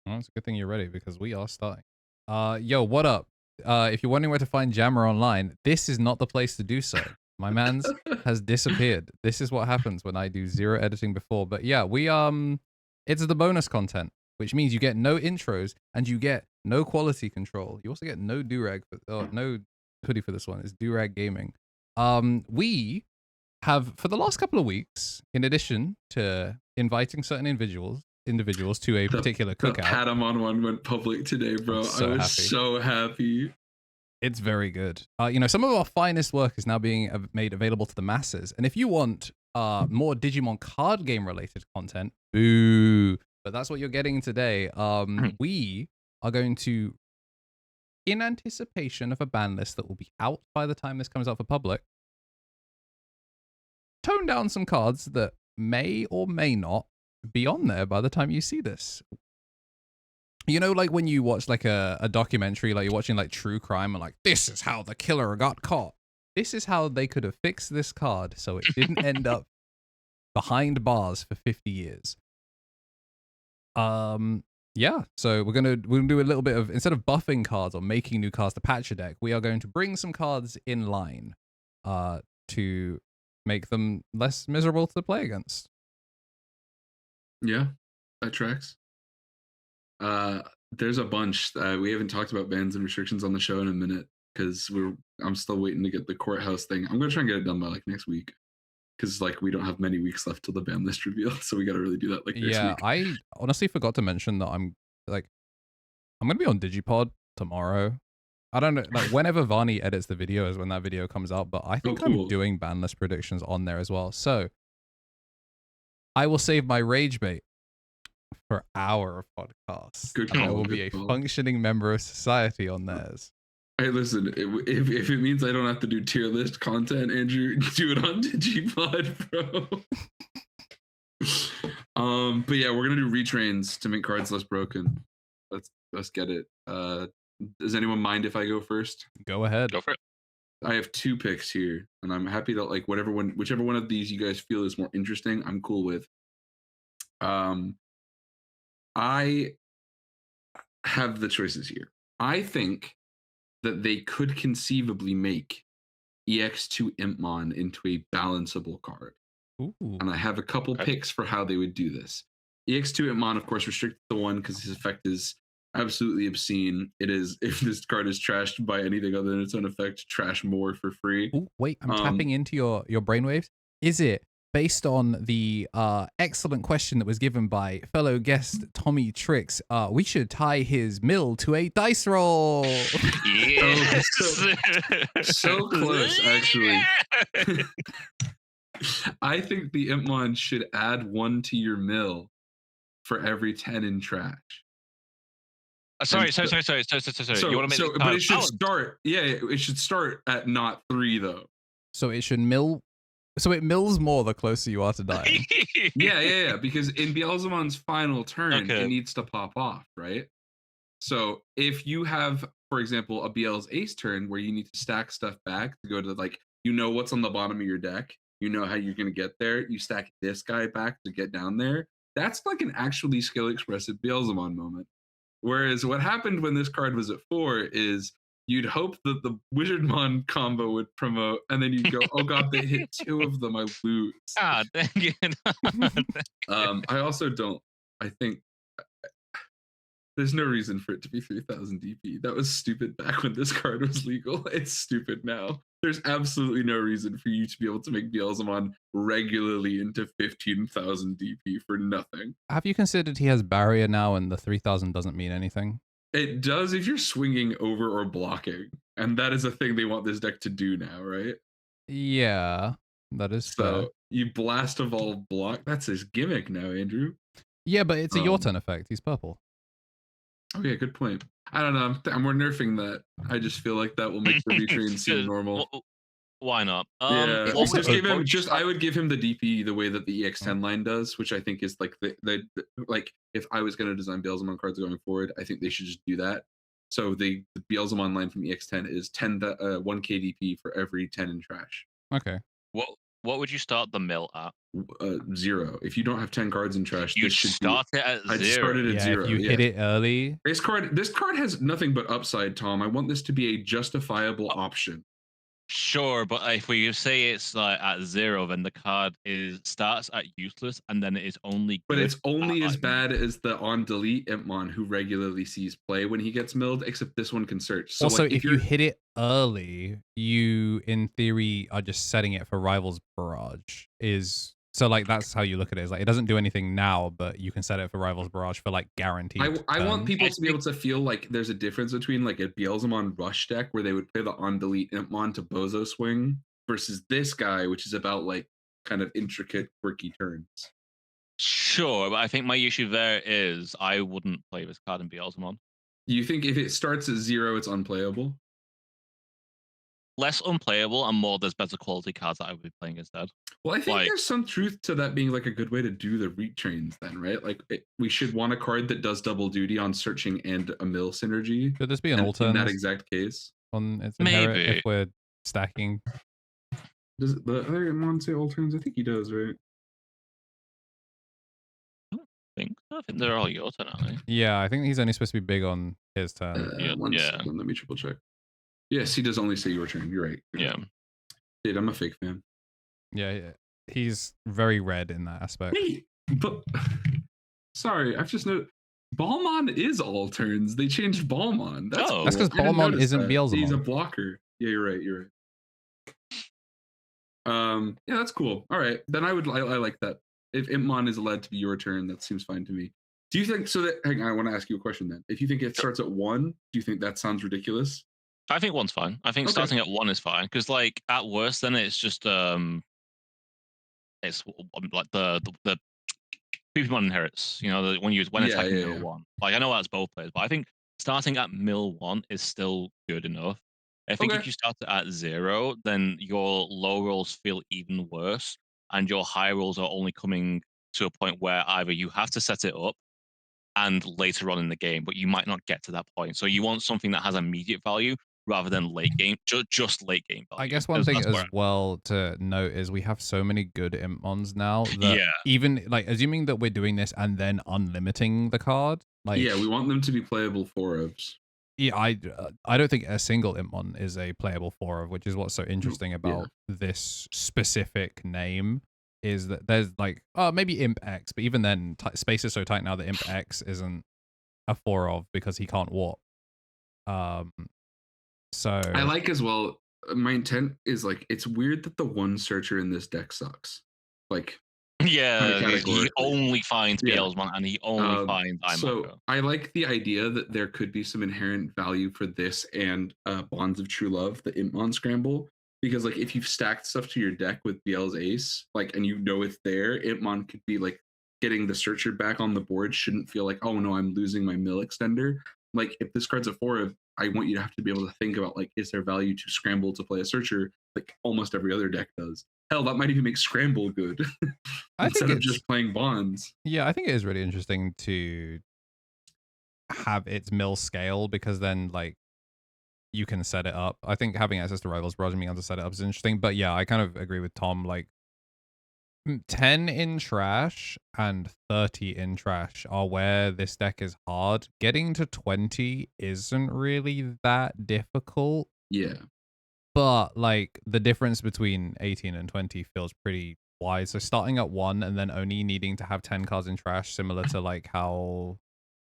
Well, it's a good thing you're ready because we are starting. Yo, what up? If you're wondering where to find Jammer online, this is not the place to do so. My man's has disappeared. This is what happens when I do zero editing before. But yeah, it's the bonus content, which means you get no intros and you get no quality control. You also get no durag, no hoodie for this one. It's durag gaming. We have for the last couple of weeks, in addition to inviting certain individuals to a particular The cookout. Patamon one went public today, bro. I was so happy. It's very good. Some of our finest work is now being made available to the masses. And if you want more Digimon card game related content, boo. But that's what you're getting today. We are going to, in anticipation of a ban list that will be out by the time this comes out for public, tone down some cards that may or may not be on there by the time you see this. You know, like when you watch like a documentary, like you're watching like true crime and like, this is how the killer got caught. This is how they could have fixed this card so it didn't end up behind bars for 50 years. Yeah, so we're gonna do a little bit of, instead of buffing cards or making new cards to patch a deck, we are going to bring some cards in line to make them less miserable to play against. Yeah, that tracks. There's a bunch. We haven't talked about bans and restrictions on the show in a minute because I'm still waiting to get the courthouse thing. I'm gonna try and get it done by like next week because like we don't have many weeks left till the ban list reveal, so we got to really do that like next week. I honestly forgot to mention that I'm gonna be on Digipod tomorrow. I don't know, like whenever Varney edits the video is when that video comes out, but I think I'm doing ban list predictions on there as well. So I will save my rage bait for our podcast. Good call. I will be a functioning member of society on theirs. Hey, listen, if it means I don't have to do tier list content, Andrew, do it on Digipod, bro. But yeah, we're gonna do retrains to make cards less broken. Let's get it. Does anyone mind if I go first? Go ahead. Go for it. I have 2 picks here, and I'm happy that like whichever one of these you guys feel is more interesting, I'm cool with. I have the choices here. I think that they could conceivably make EX2 Impmon into a balanceable card. Ooh. And I have a couple picks for how they would do this. EX2 Impmon, of course, restricted to 1 because his effect is absolutely obscene. It is, if this card is trashed by anything other than its own effect, trash more for free. Ooh, wait, I'm tapping into your brainwaves. Is it based on the excellent question that was given by fellow guest Tommy Tricks? We should tie his mill to a dice roll. Yes. So close, actually. I think the Impmon should add 1 to your mill for every 10 in trash. Sorry. You want to make but it should start. Yeah, it should start at not 3 though. So it should mill. So it mills more the closer you are to dying. Yeah. Because in Beelzemon's final turn, it needs to pop off, right? So if you have, for example, a BL's ace turn where you need to stack stuff back to go to like, what's on the bottom of your deck, you know how you're gonna get there. You stack this guy back to get down there. That's like an actually skill expressive Beelzemon moment. Whereas what happened when this card was at 4 is you'd hope that the Wizardmon combo would promote, and then you'd go, oh god, they hit 2 of them, I lose. Ah, dang it. I think there's no reason for it to be 3,000 DP. That was stupid back when this card was legal. It's stupid now. There's absolutely no reason for you to be able to make Beelzemon regularly into 15,000 DP for nothing. Have you considered he has barrier now and the 3,000 doesn't mean anything? It does if you're swinging over or blocking. And that is a thing they want this deck to do now, right? Yeah, that is so. You blast evolve block. That's his gimmick now, Andrew. Yeah, but it's a your turn effect. He's purple. Oh yeah, good point. I don't know. I'm more nerfing that. I just feel like that will make the retrain seem normal. Why not? Yeah, I would give him the DP the way that the EX10 line does, which I think is like the like if I was going to design Beelzemon cards going forward, I think they should just do that. So the Beelzemon line from EX10 is 1k DP for every 10 in trash. Okay. Well, What would you start the mill at? 0. If you don't have 10 cards in trash, You this should start it at I 0. started at 0. If you hit it early. This card has nothing but upside, Tom. I want this to be a justifiable option. Sure, but if we say it's like at 0, then the card starts at useless, and then it is only good. But it's only as bad as the on delete Impmon who regularly sees play when he gets milled, except this one can search. So also, like, if you hit it early, you in theory are just setting it for Rival's Barrage. So like that's how you look at it. Is like it doesn't do anything now, but you can set it for Rival's Barrage for like guaranteed. I want people to be able to feel like there's a difference between like a Beelzemon rush deck where they would play the on delete Impmon to Bozo swing versus this guy, which is about like kind of intricate, quirky turns. Sure, but I think my issue there is I wouldn't play this card in Beelzemon. You think if it starts at 0, it's unplayable? Less unplayable and more there's better quality cards that I would be playing instead. Well, I think there's some truth to that being like a good way to do the retrains then, right? Like we should want a card that does double duty on searching and a mill synergy. Could this be an alternate in that exact case? On its inherit if we're stacking? Does the other one say alterns? I think he does, right? I think they're all your turn, aren't they? Yeah, I think he's only supposed to be big on his turn. One second, let me triple check. Yes, he does only say your turn. You're right. Yeah. Dude, I'm a fake fan. Yeah, he's very red in that aspect. Hey, but sorry, I've just noticed Balmon is all turns. They changed Balmon. That's because Balmon isn't Beelzemon. He's a blocker. Yeah, you're right. You're right. Yeah, that's cool. All right, then I like that. If Impmon is allowed to be your turn, that seems fine to me. Do you think so? That hang on, I want to ask you a question then. If you think it starts at 1, do you think that sounds ridiculous? I think 1's fine. I think starting at 1 is fine because, like, at worst, then it's just it's like the Digimon inherits. You know, when attacking mill 1. Like I know that's both players, but I think starting at mill 1 is still good enough. I think if you start at 0, then your low rolls feel even worse, and your high rolls are only coming to a point where either you have to set it up and later on in the game, but you might not get to that point. So you want something that has immediate value rather than late game, just late game value. I guess one thing as well to note is we have so many good Impmons now that even like assuming that we're doing this and then unlimiting the card, like we want them to be playable 4-ofs. Yeah, I don't think a single Impmon is a playable 4-of, which is what's so interesting about this specific name. Is that there's like maybe Imp X, but even then space is so tight now that Imp X isn't a 4-of because he can't warp. So I like as well. My intent is like it's weird that the one searcher in this deck sucks. Like he only finds Beelzemon and he only finds Imon. So I like the idea that there could be some inherent value for this and Bonds of True Love, the Impmon scramble. Because like if you've stacked stuff to your deck with Biel's Ace, like and you know it's there, Impmon could be like getting the searcher back on the board shouldn't feel like, oh no, I'm losing my mill extender. Like if this card's a 4-of, I want you to have to be able to think about like, is there value to scramble to play a searcher like almost every other deck does? Hell, that might even make scramble good instead of just playing bonds. Yeah, I think it is really interesting to have its mill scale because then like you can set it up. I think having access to Rivals Barrage and being able to set it up is interesting. But yeah, I kind of agree with Tom. Like 10 in trash and 30 in trash are where this deck is hard. Getting to 20 isn't really that difficult. Yeah. But like the difference between 18 and 20 feels pretty wide. So starting at 1 and then only needing to have 10 cards in trash, similar to like how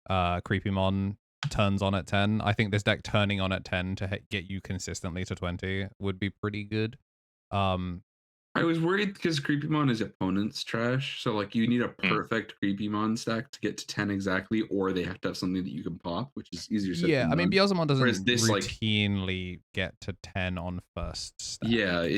Creepymon turns on at 10. I think this deck turning on at 10 to get you consistently to 20 would be pretty good. I was worried because Creepymon is opponent's trash, so like you need a perfect Creepymon stack to get to 10 exactly, or they have to have something that you can pop, which is easier said than I mean, done. Beelzemon doesn't routinely get to 10 on first stack. Yeah,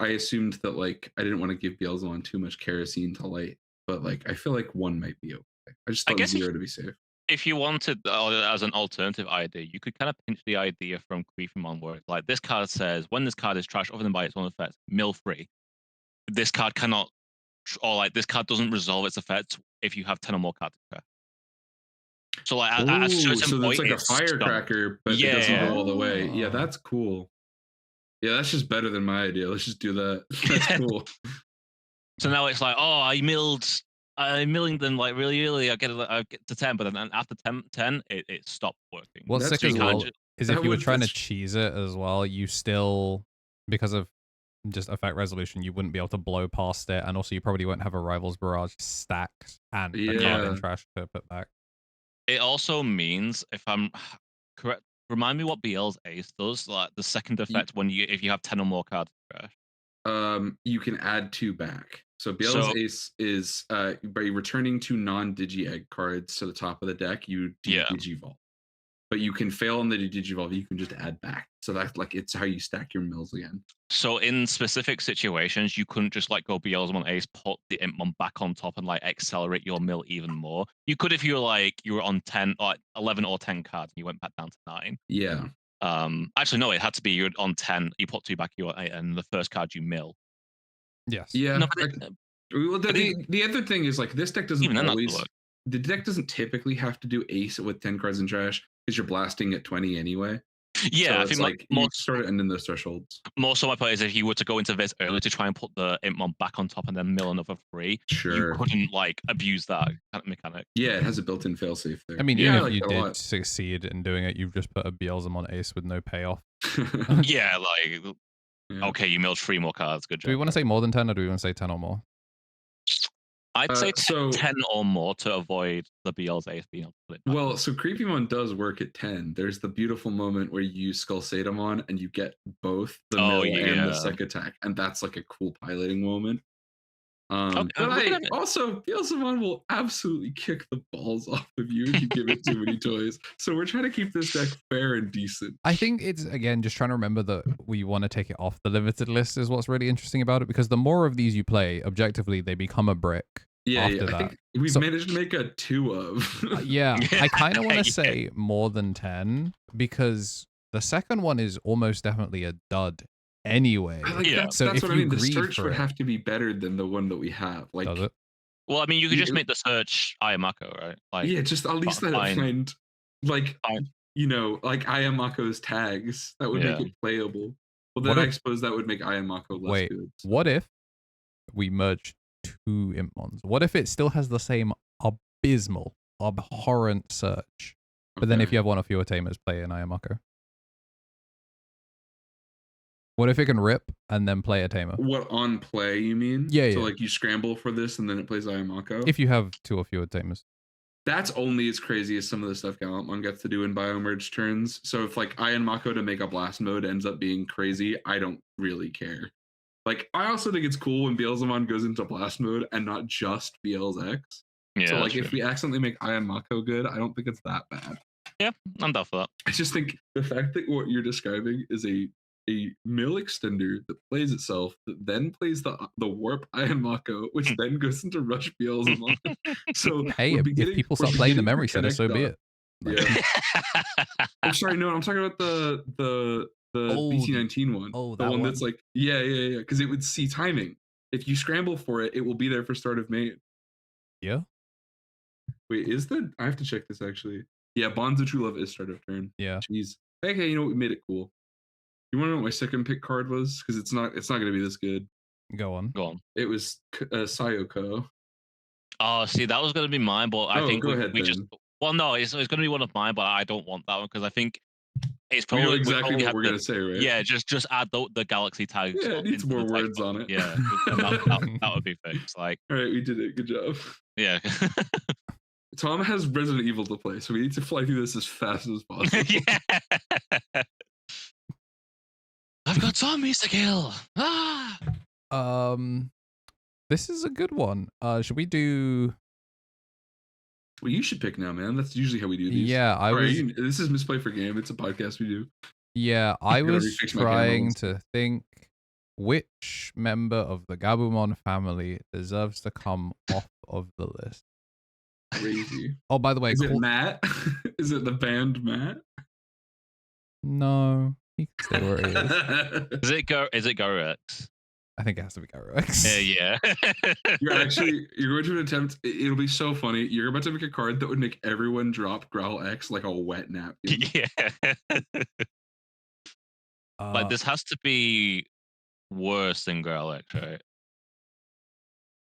I assumed that like I didn't want to give Beelzemon too much kerosene to light, but like I feel like 1 might be okay. I just thought 0 to be safe. If you wanted as an alternative idea, you could kind of pinch the idea from Creepymon where like this card says when this card is trash other than by its own effects, mill free. This card cannot, or like this card doesn't resolve its effects if you have 10 or more cards. So like at a certain so point, it's like a firecracker, but it doesn't go all the way. Yeah, that's cool. Yeah, that's just better than my idea. Let's just do that. That's cool. So now it's like, oh, I'm milling them like really early. I get to 10, but then after 10, it stopped working. What's That's sick as well is if you were trying to that's- cheese it as well, you still, because of just effect resolution, you wouldn't be able to blow past it, and also you probably won't have a Rivals Barrage stacked and the card in trash to put back. It also means, if I'm correct, remind me what BL's Ace does, like the second effect when if you have 10 or more cards in trash. You can add 2 back. So BL's Ace is by returning 2 non-Digi Egg cards to the top of the deck, you Digivolve. But you can fail on the Digivolve, you can just add back. So that's like, it's how you stack your mills again. So in specific situations, you couldn't just like go Beelzebub Ace, put the Impmon back on top and like accelerate your mill even more. You could if you were like, you were on 10 or 11 or 10 cards and you went back down to 9. Yeah. Actually, no, it had to be you're on 10, you put 2 back, you and the first card you mill. Yes. Yeah. No, the other thing is like this deck doesn't always, the deck doesn't typically have to do Ace with 10 cards in trash because you're blasting at 20 anyway. Yeah, so I think like you start ending those thresholds. Most of my point is if you were to go into this early to try and put the Impmon back on top and then mill another 3, you couldn't like abuse that mechanic. Yeah, it has a built-in failsafe there. I mean, even if you did succeed in doing it, you've just put a Beelzemon Ace with no payoff. Yeah, like okay, you milled 3 more cards. Good job. Do we want to say more than 10 or do we want to say 10 or more? I'd say 10 or more to avoid the BL's Ace being able to put it back. Well, so Creepymon does work at 10. There's the beautiful moment where you use Skullsatamon and you get both the mill and the sec attack, and that's like a cool piloting moment. But also, Beelzemon will absolutely kick the balls off of you if you give it too many toys. So we're trying to keep this deck fair and decent. I think it's, again, just trying to remember that we want to take it off the limited list is what's really interesting about it, because the more of these you play, objectively, they become a brick. I think we've managed to make a 2 of. I kind of want to say more than 10, because the second one is almost definitely a dud anyway. So that's what I mean. The search would have to be better than the one that we have. Like, does it? Well, I mean, you could just make the search Ayamako, right? Like, just at least let it find, like, like Ayamako's tags. That would make it playable. Well, then I suppose that would make Ayamako less good. So. What if we merge 2 Impmons? What if it still has the same abysmal, abhorrent search, but then if you have 1 or fewer tamers, play an Ayamako? What if it can rip and then play a tamer? What, on play, you mean? Yeah, So like you scramble for this and then it plays Ayamako? If you have 2 or fewer tamers. That's only as crazy as some of the stuff Galantmon gets to do in Biomerge turns. So if like Ayamako to make a blast mode ends up being crazy, I don't really care. Like, I also think it's cool when Beelzemon goes into blast mode and not just BL's X. Yeah, so like if we accidentally make Ayamako good, I don't think it's that bad. Yeah, I'm down for that. I just think the fact that what you're describing is a mill extender that plays itself, that then plays the warp Ayamako, which then goes into rush Beelzemon. So hey, if people start playing the memory center, so be it. I'm sorry, no, I'm talking about the BT19 one. The one that's like, because it would see timing. If you scramble for it, it will be there for start of main. Yeah. Wait, I have to check this actually. Yeah, Bonds of True Love is start of turn. Yeah. Jeez. Okay, you know what? We made it cool. You want to know what my second pick card was? Because it's not going to be this good. Go on. It was Sayoko. Oh, see, that was going to be mine, but I think we just. Well, no, it's going to be one of mine, but I don't want that one because I think it's probably we know exactly what we're going to say, right? Yeah, just add the galaxy tags. Yeah, it needs more words on it. Yeah, that would be fixed. Like, all right, we did it. Good job. Yeah. Tom has Resident Evil to play, so we need to fly through this as fast as possible. Yeah. I've got zombies to kill. This is a good one. Should we do? Well, you should pick now, man. That's usually how we do these. Yeah, this is Misplay for Game. It's a podcast we do. Yeah, I was trying to think which member of the Gabumon family deserves to come off of the list. Crazy. Oh, by the way, is it Matt? Is it the band Matt? No, he can stay where he is. Is it Garurumon X? I think it has to be Garurumon X. Yeah. You're going to attempt. It'll be so funny. You're about to make a card that would make everyone drop Growl X like a wet nap. Yeah. Like this has to be worse than Garurumon X, right?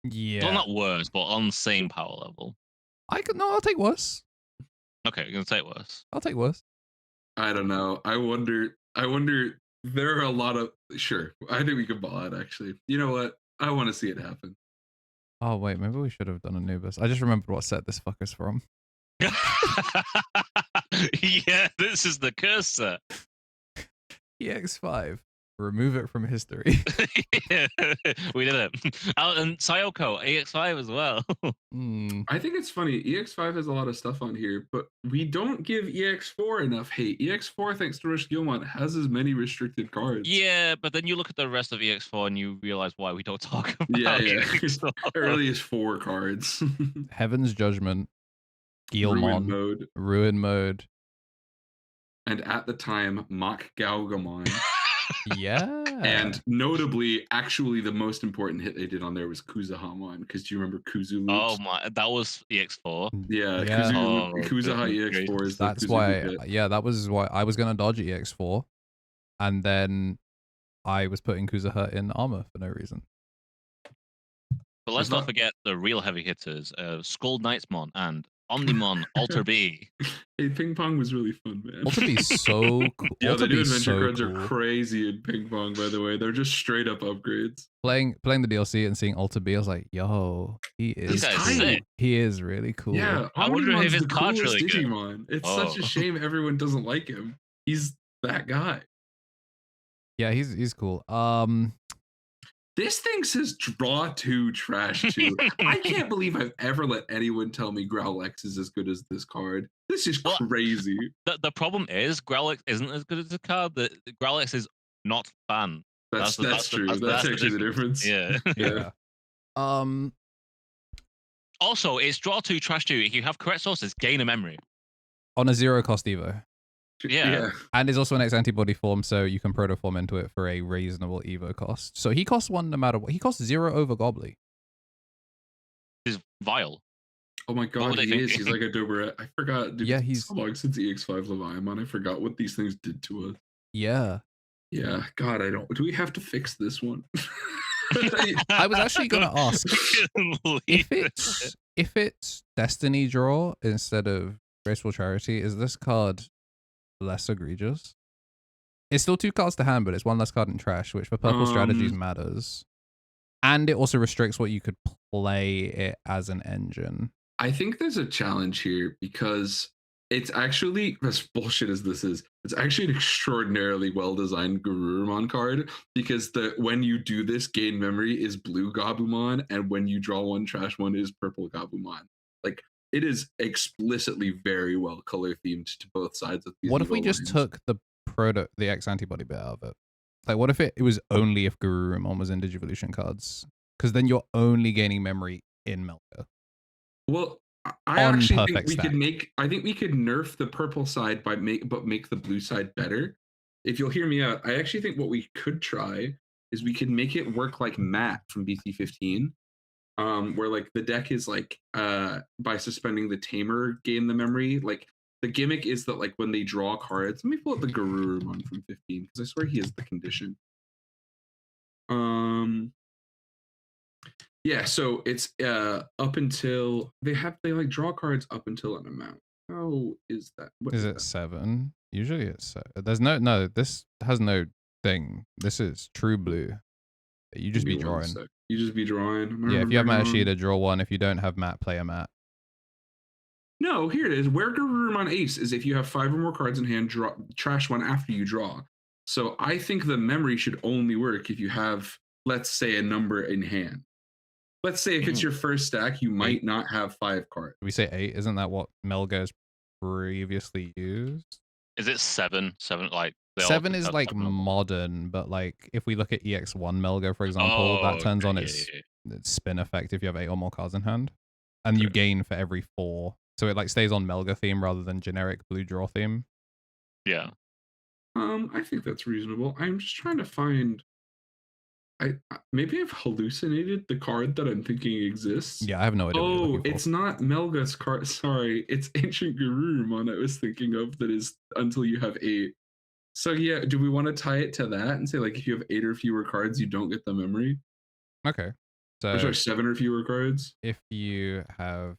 Yeah. Well, not worse, but on the same power level. I'll take worse. Okay, you're gonna take worse. I'll take worse. I don't know. I wonder. There are a lot of sure. I think we could ball out. Actually, you know what? I want to see it happen. Oh wait, maybe we should have done Anubis. I just remembered what set this fucker's from. Yeah, this is the cursor. EX5. Remove it from history. Yeah, we did it. And Sayoko, EX5 as well. I think it's funny. EX5 has a lot of stuff on here, but we don't give EX4 enough hate. EX4, thanks to Gilmon, has as many restricted cards. Yeah, but then you look at the rest of EX4 and you realize why we don't talk about EX4. It really is 4 cards. Heaven's Judgment, Gilmon, Ruin Mode. And at the time, Mach Gaugamon. Yeah. And notably, actually, the most important hit they did on there was Kuzahamon, because do you remember Kuzu loops? Oh my, that was EX4. Yeah, Kuzaha EX4 is that's why. Yeah, that was why I was gonna dodge EX4, and then I was putting Kuzaha in Armour for no reason. But let's not forget the real heavy hitters: Skull Knightsmon and Omnimon Alter B. Hey, Ping Pong was really fun, man. Alter B's so cool. Yeah, the new adventure cards are crazy in Ping Pong, by the way. They're just straight up upgrades. Playing the DLC and seeing Alter B, I was like, yo, he is sick. He is really cool. Yeah, I wonder if his card's really Digimon. good. It's such a shame everyone doesn't like him. He's that guy. Yeah, he's cool. This thing says draw 2, trash 2. I can't believe I've ever let anyone tell me Growl X is as good as this card. This is crazy. The problem is Growl X isn't as good as the card. The Growl X is not fan. That's true. That's actually the difference. Yeah. Yeah. Also, it's draw 2, trash 2. If you have correct sources, gain a memory. On a 0 cost Evo. Yeah. And is also an X antibody form, so you can protoform into it for a reasonable Evo cost. So he costs 1 no matter what. He costs 0 over Gobbly. He's vile. Oh my god, he is. He's like a Doberet. I forgot. Dude, yeah, he's so long since EX5 Leviamon. I forgot what these things did to us. Yeah. Yeah. God, do we have to fix this one? I was actually gonna ask if it's Destiny Draw instead of Graceful Charity, is this card less egregious? It's still 2 cards to hand, but it's 1 less card in trash, which for purple strategies matters. And it also restricts what you could play it as an engine. I think there's a challenge here because it's actually, as bullshit as this is, it's actually an extraordinarily well-designed Garurumon card because when you do this, gain memory is blue Gabumon, and when you draw 1, trash 1 is purple Gabumon. Like, it is explicitly very well color themed to both sides of these. What if we just took the X antibody bit out of it? Like, what if it was only if Garurumon was in Digivolution cards? Because then you're only gaining memory in Melga. Well, I actually think we could I think we could nerf the purple side but make the blue side better. If you'll hear me out, I actually think what we could try is we could make it work like Matt from BT15. Where like the deck is like by suspending the tamer gain the memory. Like the gimmick is that like when they draw cards, let me pull up the Garurumon from 15 because I swear he is the condition. Yeah, so it's up until they like draw cards up until an amount. How is that? Is it 7? Usually it's there's no this has no thing. This is true blue. You just be drawing. You just be drawing. Yeah, if you have Matashita, draw 1. If you don't have Matt, play a Matt. No, here it is. Where Garurumon Ace is if you have 5 or more cards in hand, trash 1 after you draw. So I think the memory should only work if you have, let's say, a number in hand. Let's say if it's your first stack, you might not have 5 cards. We say 8. Isn't that what Melga's previously used? Is it 7? 7 like 7 is like modern, but like if we look at EX1 Melga, for example, that turns on its spin effect if you have 8 or more cards in hand, and you gain for every 4. So it like stays on Melga theme rather than generic blue draw theme. Yeah. I think that's reasonable. I'm just trying to find. Maybe I've hallucinated the card that I'm thinking exists. Yeah, I have no idea. Oh, it's not Melga's card. Sorry, it's Ancient Garurumon I was thinking of. That is until you have 8. So yeah, do we want to tie it to that and say like if you have 8 or fewer cards, you don't get the memory? Okay. Or So sorry, 7 or fewer cards. if you have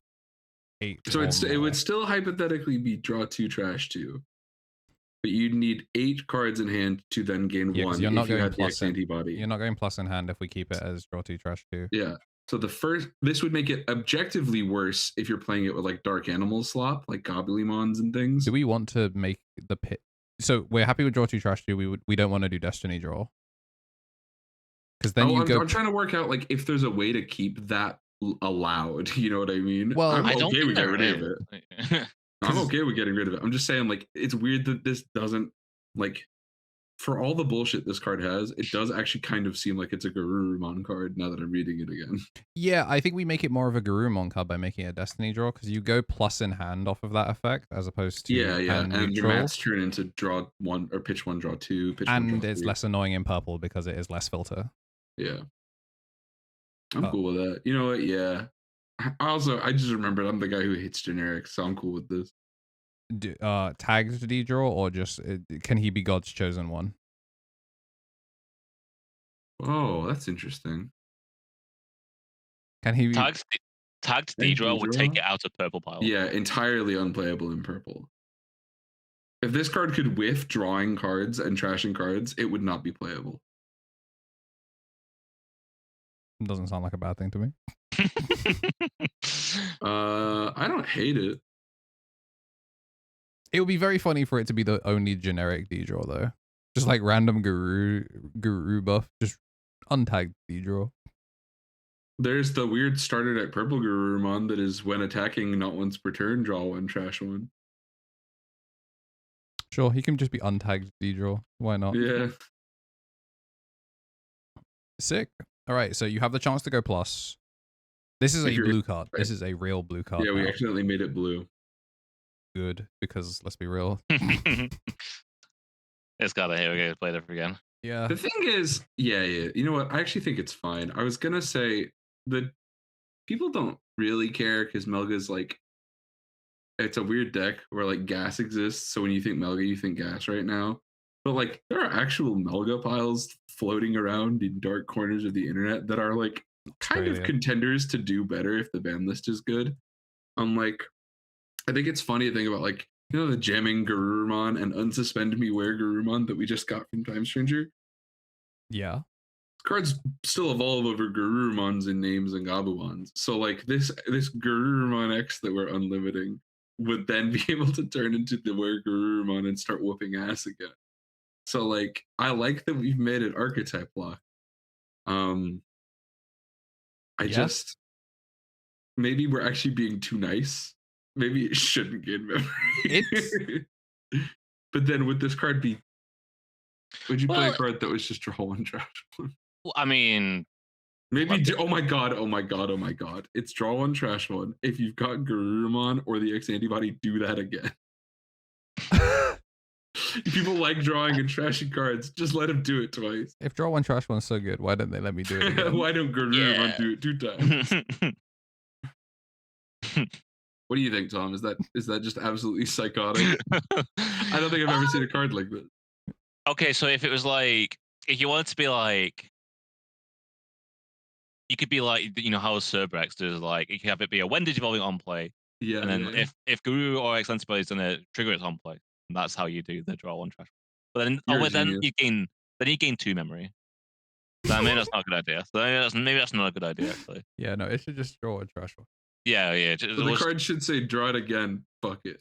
8, So or it would more, still hypothetically be draw 2, trash 2. But you'd need 8 cards in hand to then gain yeah, 1 you're not if you going had the plus X in, antibody. you're not going plus in hand if we keep it as draw 2, trash 2. Yeah. So this would make it objectively worse if you're playing it with like dark animal slop, like Garurumons and things. Do we want to make the pit? So we're happy with draw 2, trash 2. We don't want to do destiny draw. Because then I'm trying to work out like if there's a way to keep that allowed. You know what I mean? Well, I'm I don't okay think with there getting rid of it. I'm okay with getting rid of it. I'm just saying like it's weird that this doesn't like for all the bullshit this card has, it does actually kind of seem like it's a Garurumon card now that I'm reading it again. Yeah, I think we make it more of a Garurumon card by making it a destiny draw because you go plus in hand off of that effect as opposed to and your mats turn into draw 1 or pitch 1, draw 2, pitch 1, and draw it's 3. less annoying in purple because it is less filter. Yeah. I'm cool with that. You know what? Yeah. I just remembered I'm the guy who hates generics, so I'm cool with this. Tagged D-draw or just can he be God's chosen one? Oh, that's interesting. Can he be tagged D-draw would take it out of purple pile? Yeah, entirely unplayable in purple. If this card could whiff drawing cards and trashing cards, it would not be playable. Doesn't sound like a bad thing to me. I don't hate it. It would be very funny for it to be the only generic D-draw though. Just like random Guru buff, just untagged D-draw. There's the weird starter deck purple Garurumon that is when attacking not once per turn, draw 1, trash 1. Sure, he can just be untagged D-draw. Why not? Yeah. Sick. All right, so you have the chance to go plus. This is a blue card. This is a real blue card. Yeah, we accidentally made it blue. Good, because let's be real. It's gotta here we go play it again. Yeah. The thing is, yeah. You know what? I actually think it's fine. I was gonna say that people don't really care because Melga's like it's a weird deck where like gas exists. So when you think Melga, you think gas right now. But like there are actual Melga piles floating around in dark corners of the internet that are like kind of contenders to do better if the ban list is good. Like I think it's funny to think about like, you know, the jamming Garurumon and unsuspend me where Garurumon that we just got from Time Stranger? Yeah. Cards still evolve over Garurumons in names and Gabumons. So like this Garurumon X that we're unlimiting would then be able to turn into the where Garurumon and start whooping ass again. So like I like that we've made it archetype lock. Just maybe we're actually being too nice. Maybe it shouldn't gain memory. But then would this card be would you play a card that was just draw 1, trash 1? Well, I mean maybe oh my god. It's draw 1, trash 1. If you've got Garurumon or the X antibody, do that again. People like drawing and trashing cards. Just let them do it twice. If draw 1, trash 1 is so good, why don't they let me do it again? Why don't Garurumon do it 2 times? What do you think, Tom? Is that just absolutely psychotic? I don't think I've ever seen a card like this. Okay, so if it was like, if you wanted to be like, you could be like, you know how Cerbrex does, like, you can have it be a when Digivolving on play. Yeah. And then if Guru or X antibody is gonna trigger its on play, that's how you do the draw 1, trash 1. But then you gain 2 memory. So maybe that's not a good idea. So maybe that's not a good idea actually. Yeah, no, it should just draw a trash 1. Yeah. The card should say draw it again. Fuck it.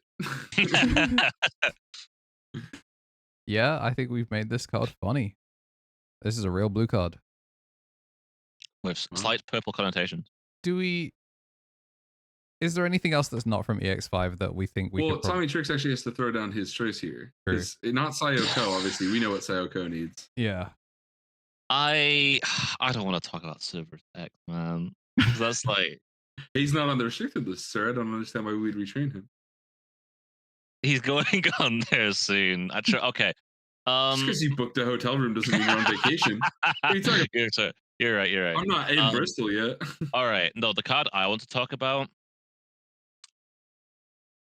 Yeah, I think we've made this card funny. This is a real blue card. With slight purple connotations. Is there anything else that's not from EX5 that we think we could Tommy Tricks actually has to throw down his choice here. It's not Sayoko, obviously. We know what Sayoko needs. Yeah. I don't want to talk about Silver Tech, man. That's like he's not on the restricted list, sir. I don't understand why we'd retrain him. He's going on there soon. Okay. Just because you booked a hotel room doesn't mean you're on vacation. What are you talking about? You're right. I'm not in Bristol yet. All right. No, the card I want to talk about.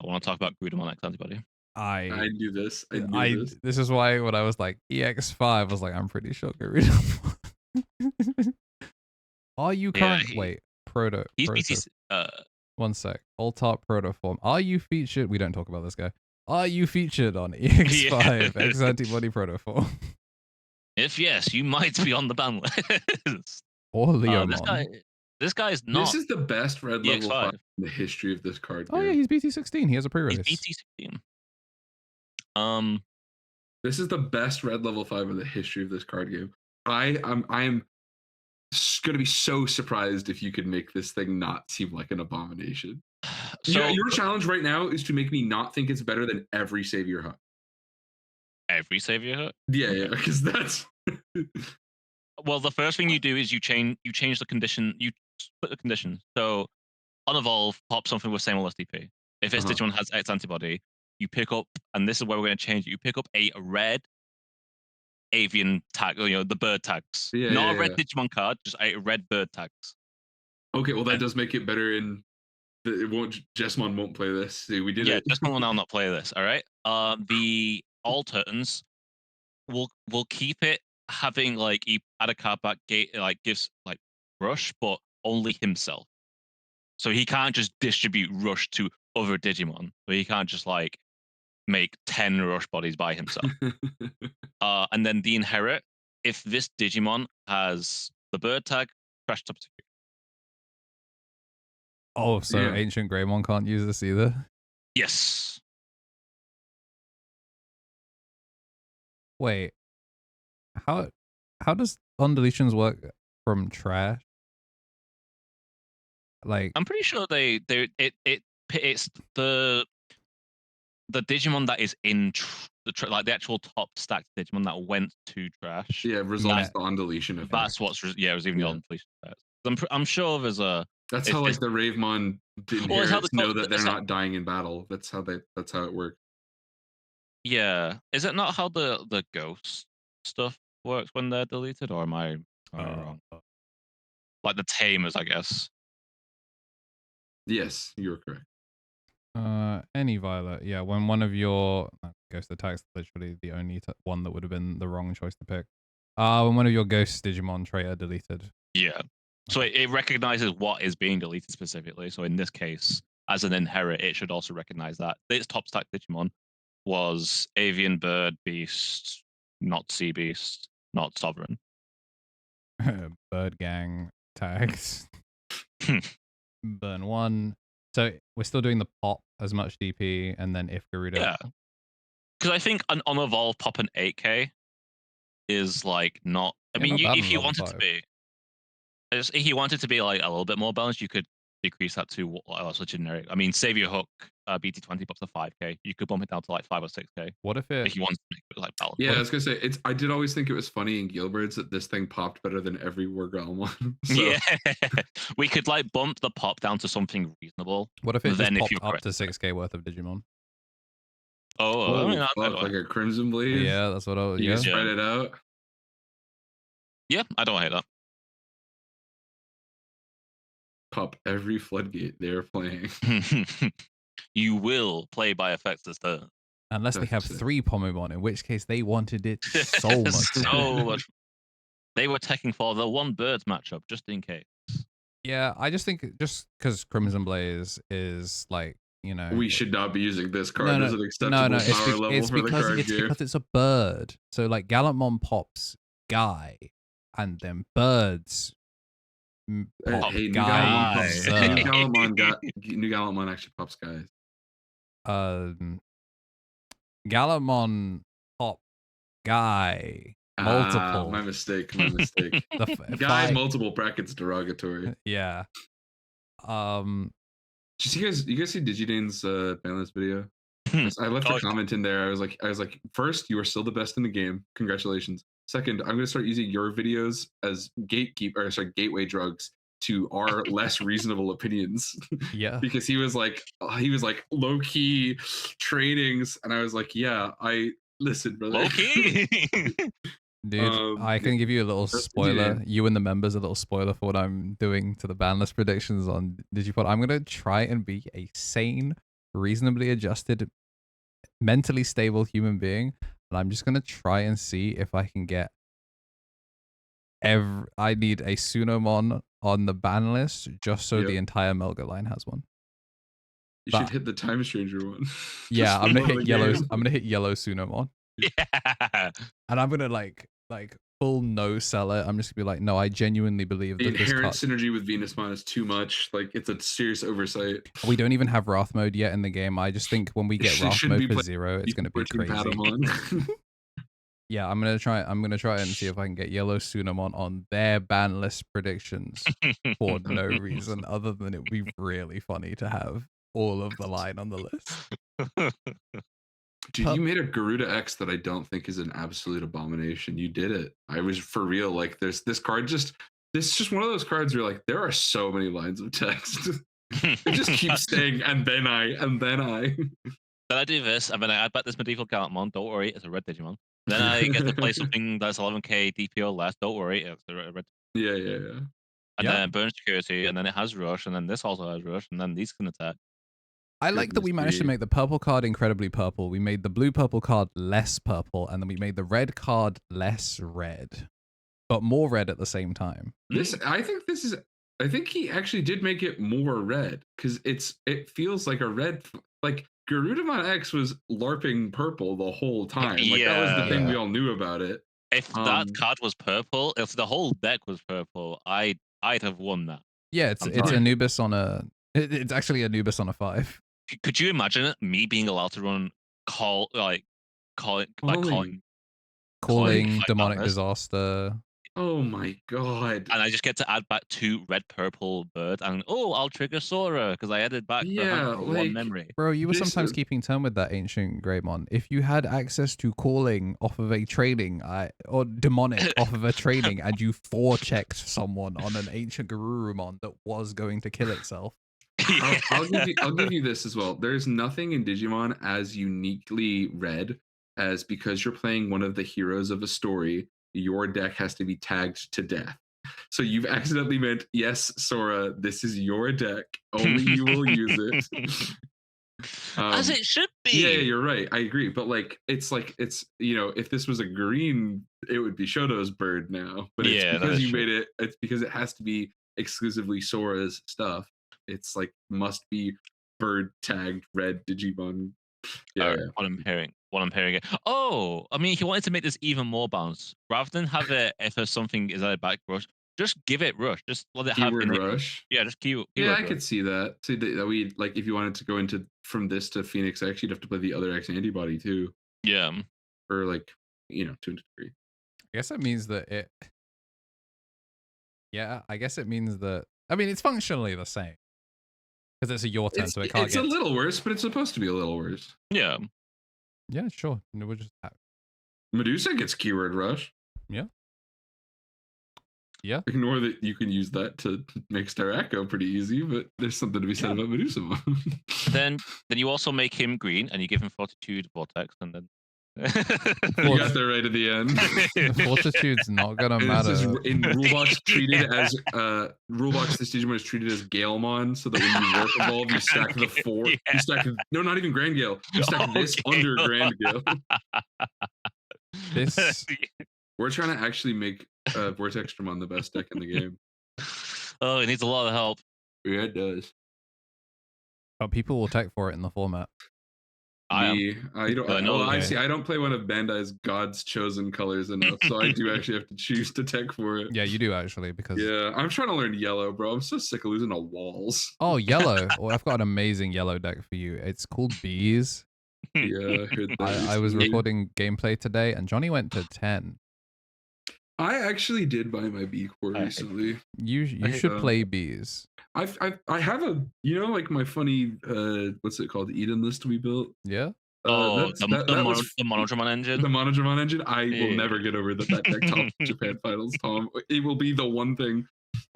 I want to talk about Garudamon X antibody. I knew this. I knew this. This is why when I was like EX5, I was like, I'm pretty sure Garudamon. Are you current? Wait, proto. One sec. Alt art proto form. Are you featured? We don't talk about this guy. Are you featured on EX5 X antibody proto form? If yes, you might be on the ban list. Or Leomon. This guy is not. This is the best red level 5 in the history of this card game. Oh yeah, he's BT16. He has a pre-release. He's BT16. This is the best red level 5 in the history of this card game. I'm gonna be so surprised if you could make this thing not seem like an abomination. So your challenge right now is to make me not think it's better than every Savior Hut. Every Savior Hut? Yeah, because that's. Well, the first thing you do is you change the condition. You put the condition. So on evolve, pop something with same LSDP. If this Digimon has X antibody, you pick up, and this is where we're going to change it. You pick up a red avian tag, the bird tags. Not a red Digimon card, just a red bird tags. Okay, well that does make it better. Jessamon won't play this. See, we did it. Jessamon will now not play this. All right. The alterns will keep it having he add a card back gives rush, but only himself. So he can't just distribute rush to other Digimon. But he can't just make 10 rush bodies by himself. And then the inherit, if this Digimon has the bird tag, crash top 2. Oh, so Ancient Greymon can't use this either? Yes. Wait. How does undeletions work from trash? I'm pretty sure it's the Digimon that is in the actual top stacked Digimon that went to trash. Yeah, resolves the undeletion effect. That's what's receiving the undeletion effect. I'm sure there's a. That's how the Rehabillitating inherits know that they're not dying in battle. That's how it works. Yeah, is it not how the ghost stuff works when they're deleted, or am I wrong? Like the tamers, I guess. Yes, you're correct. Any violet, yeah. When one of your ghost attacks, literally the only one that would have been the wrong choice to pick. When one of your ghost Digimon trait are deleted. Yeah. So it recognizes what is being deleted specifically. So in this case, as an inherit, it should also recognize that its top stack Digimon was Avian Bird Beast, not Sea Beast, not Sovereign. Bird Gang tags. Burn 1. So we're still doing the pop as much DP, and then if Garuda. Yeah. Because I think an on-evolve pop an 8k is not. I mean, if you wanted to be. If you wanted to be a little bit more balanced, you could decrease that to also generic. I mean, Savior Hook BT20 pops to 5k. You could bump it down to 5 or 6k. What if you wanted to make it balanced? Yeah, I was gonna say I did always think it was funny in Gilbert's that this thing popped better than every Garurumon. Yeah, we could bump the pop down to something reasonable. What if it just popped up to 6k worth of Digimon? Oh, I mean, like a Crimson Blade. Yeah, that's what I was. You spread it out. Yeah, I don't hate that. Pop every floodgate they're playing. You will play by effects this turn. Unless they have 3 Pomomon, in which case they wanted it so much. So much. They were taking for the 1 birds matchup just in case. Yeah, I just think just because Crimson Blaze is we should not be using this card as an acceptable power level for the card game. Because it's a bird. So Gallantmon pops Guy, and then birds. New Gallantmon actually pops guys. Gallantmon pop Guy. Multiple. My mistake. Guy multiple brackets derogatory. Yeah. Did you guys see Digidane's banlist video? I left a comment in there. I was like, first, you are still the best in the game. Congratulations. Second, I'm gonna start using your videos as gateway drugs to our less reasonable opinions. Yeah. Because he was like low key trainings, and I was like, yeah, listen, brother. Low key. Dude, I can give you a little spoiler. You and the members, a little spoiler for what I'm doing to the banlist predictions on Digipod. I'm gonna try and be a sane, reasonably adjusted mentally stable human being, and I'm just gonna try and see if I can get I need a Sunomon on the ban list just so the entire Melga line has one. You should hit the Time Stranger one. Yeah, I'm gonna hit yellow. I'm gonna hit yellow Sunomon. Yeah. And I'm gonna like full no sell it. I'm just gonna be like, no, I genuinely believe the that inherent this synergy with Venusmon is too much. Like, it's a serious oversight. We don't even have Wrath mode yet in the game. I just think when we get Wrath mode for 0, it's gonna be crazy. Yeah, I'm gonna try and see if I can get yellow Sunomon on their ban list predictions for no reason other than it would be really funny to have all of the line on the list. Dude, you made a Garuda X that I don't think is an absolute abomination. You did it. I was for real. Like, there's this card this is just one of those cards where like there are so many lines of text. It just keeps saying and then I. Then I do this, and then I add back this medieval Garurumon. Don't worry, it's a red Digimon. Then I get to play something that's 11k DPO less. Don't worry, it's a red. Yeah. And then burn security, and then it has rush, and then this also has rush, and then these can attack. I like that we managed to make the purple card incredibly purple. We made the blue-purple card less purple, and then we made the red card less red, but more red at the same time. I think he actually did make it more red because it feels like a red. Like Garudamon X was LARPing purple the whole time. Like that was the thing we all knew about it. If that card was purple, if the whole deck was purple, I'd have won that. Yeah, it's Anubis on a. It's actually Anubis on a 5. Could you imagine me being allowed to run calling demonic disaster? Oh my god! And I just get to add back 2 red purple bird, and I'll trigger Sora because I added back one memory. Bro, you were sometimes keeping turn with that ancient Greymon. If you had access to calling off of a training, or demonic off of a training, and you 4-checked someone on an ancient Garurumon that was going to kill itself. I'll give you this as well. There's nothing in Digimon as uniquely red as because you're playing one of the heroes of a story, your deck has to be tagged to death. So you've accidentally meant, yes, Sora, this is your deck. Only you will use it. As it should be. Yeah, you're right. I agree. But like it's if this was a green, it would be Shoto's bird now. But it's because you made it. It's because it has to be exclusively Sora's stuff. It's like must be bird tagged red Digimon. Yeah. What I'm hearing. Oh, I mean, if you wanted to make this even more balanced, rather than have it if there's something is added back rush, just give it rush. Just let it have rush. Yeah, just keyword. Yeah, I could see that. See that we like if you wanted to go into from this to Phoenix X, you'd have to play the other X antibody too. Yeah. Or like 2 and 3. I guess that means that it. Yeah, I guess it means that. I mean, it's functionally the same. Because it's your turn, so it can't It's a little worse, but it's supposed to be a little worse. Yeah. Yeah, sure. We'll just Medusa gets keyword rush. Yeah. Yeah. Ignore that you can use that to make Star Echo pretty easy, but there's something to be said about Medusa. then you also make him green and you give him Fortitude Vortex, and then you got there right at the end. Fortitude's not gonna matter. In Rulebox treated as Rulebox, this Digimon is treated as Galemon, so that when you warp evolve, you stack the 4. Yeah. You stack not even Grand Gale. You stack this under Grand Gale. We're trying to actually make Vortextramon the best deck in the game. Oh, it needs a lot of help. Yeah, it does. But people will tech for it in the format. I don't play one of Bandai's God's chosen colors enough, so I do actually have to choose to tech for it. Yeah, you do actually, because I'm trying to learn yellow, bro. I'm so sick of losing to walls. Oh, yellow. Well, I've got an amazing yellow deck for you. It's called Bees. Yeah, I was recording gameplay today, and Johnny went to 10. I actually did buy my B core recently. You should play Bees. I have a like my funny what's it called, Eden list we built. Yeah. The Monodramon engine. The Monodramon engine. I will never get over that deck top Japan finals, Tom. It will be the one thing.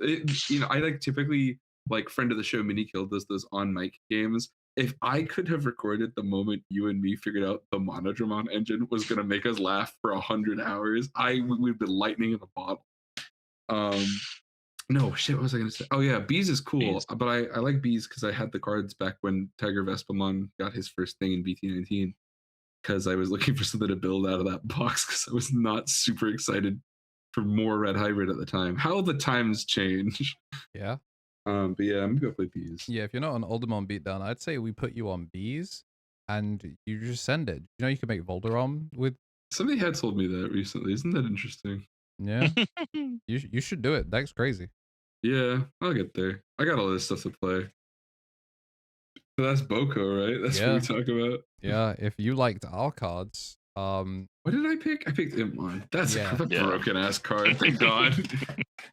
I like typically like friend of the show Mini Kill does those on mic games. If I could have recorded the moment you and me figured out the Monodramon engine was gonna make us laugh for 100 hours, we'd be lightning in a bottle. No shit, what was I gonna say? Oh yeah, Bees is cool, Bees. But I like Bees because I had the cards back when Tiger Vespamon got his first thing in BT19. because I was looking for something to build out of that box because I was not super excited for more red hybrid at the time. How the times change. Yeah. But yeah, I'm gonna play bees. Yeah, if you're not on Aldermon beatdown, I'd say we put you on bees and you just send it. You know, you can make Volderom with. Somebody had told me that recently. Isn't that interesting? Yeah. you should do it. That's crazy. Yeah, I'll get there. I got all this stuff to play. So that's BoCo, right? That's what we talk about. Yeah, if you liked our cards, what did I pick? I picked Impmon. That's a broken ass card. Thank God.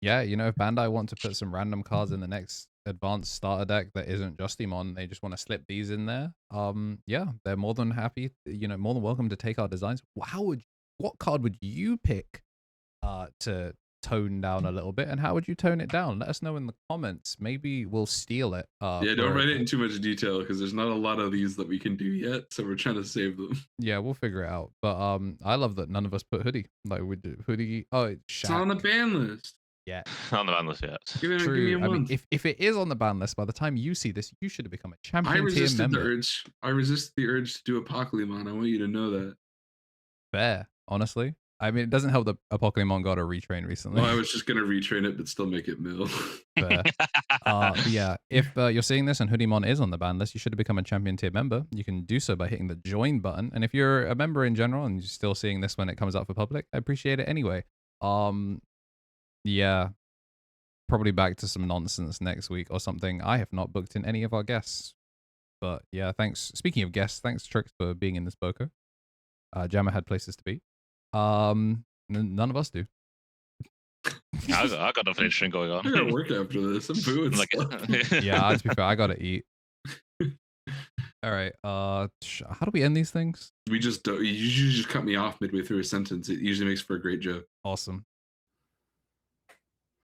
Yeah, you know, if Bandai want to put some random cards in the next advanced starter deck that isn't just Digimon, they just want to slip these in there. Yeah, they're more than happy. You know, more than welcome to take our designs. What card would you pick to tone down a little bit, and how would you tone it down? Let us know in the comments. Maybe we'll steal it. Yeah, don't write it in too much detail because there's not a lot of these that we can do yet, so we're trying to save them. Yeah, we'll figure it out. But I love that none of us put hoodie. Like we do hoodie. Oh, it's on the ban list. Yeah, not on the ban list yet. True. I mean, if it is on the ban list, by the time you see this, you should have become a champion tier member. I resist the urge to do Apocalypse. I want you to know that. Fair, honestly. I mean, it doesn't help that Apocalypse got a retrain recently. Well, I was just gonna retrain it, but still make it mill. Fair. Yeah, if you're seeing this and Hoodiemon is on the ban list, you should have become a champion tier member. You can do so by hitting the join button. And if you're a member in general and you're still seeing this when it comes out for public, I appreciate it anyway. Yeah, probably back to some nonsense next week or something. I have not booked in any of our guests, but yeah, thanks. Speaking of guests, thanks Trix for being in this BoCo. Jammer had places to be. None of us do. I got nothing interesting going on. I gotta work after this. I'm booing. Yeah, to be fair, I gotta eat. All right. How do we end these things? We just don't. You usually just cut me off midway through a sentence. It usually makes for a great joke. Awesome.